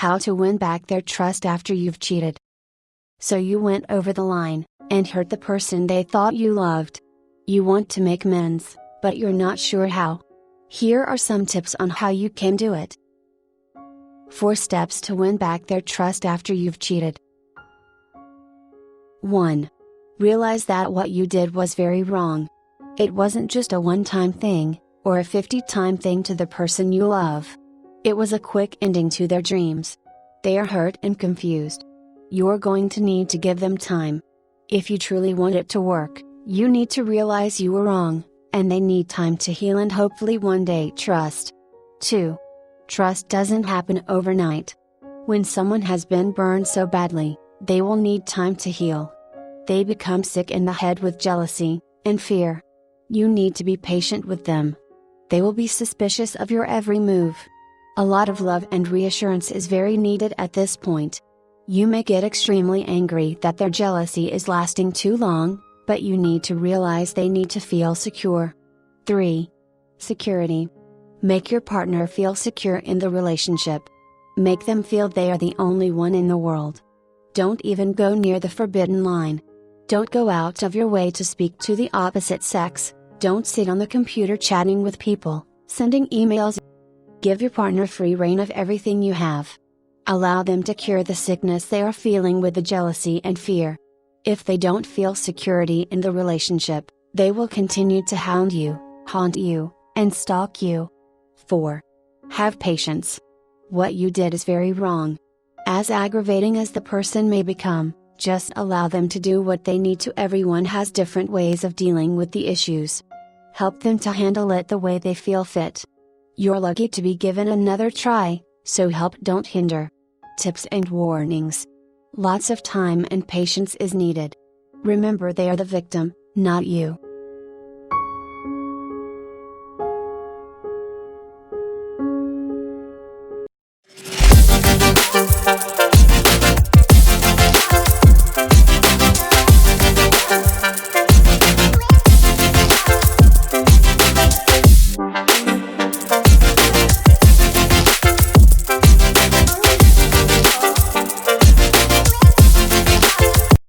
How to win back their trust after you've cheated. So you went over the line, and hurt the person they thought you loved. You want to make amends, but you're not sure how. Here are some tips on how you can do it. 4 steps to win back their trust after you've cheated. 1. Realize that what you did was very wrong. It wasn't just a one-time thing, or a 50-time thing to the person you love. It was a quick ending to their dreams. They are hurt and confused. You're going to need to give them time. If you truly want it to work, you need to realize you were wrong, and they need time to heal and hopefully one day trust. 2. Trust doesn't happen overnight. When someone has been burned so badly, they will need time to heal. They become sick in the head with jealousy and fear. You need to be patient with them. They will be suspicious of your every move. A lot of love and reassurance is very needed at this point. You may get extremely angry that their jealousy is lasting too long, but you need to realize they need to feel secure. 3. Security. Make your partner feel secure in the relationship. Make them feel they are the only one in the world. Don't even go near the forbidden line. Don't go out of your way to speak to the opposite sex. Don't sit on the computer chatting with people, sending emails. Give your partner free rein of everything you have. Allow them to cure the sickness they are feeling with the jealousy and fear. If they don't feel security in the relationship, they will continue to hound you, haunt you, and stalk you. 4. Have patience. What you did is very wrong. As aggravating as the person may become, just allow them to do what they need to. Everyone has different ways of dealing with the issues. Help them to handle it the way they feel fit. You're lucky to be given another try, so help don't hinder. Tips and warnings. Lots of time and patience is needed. Remember they are the victim, not you.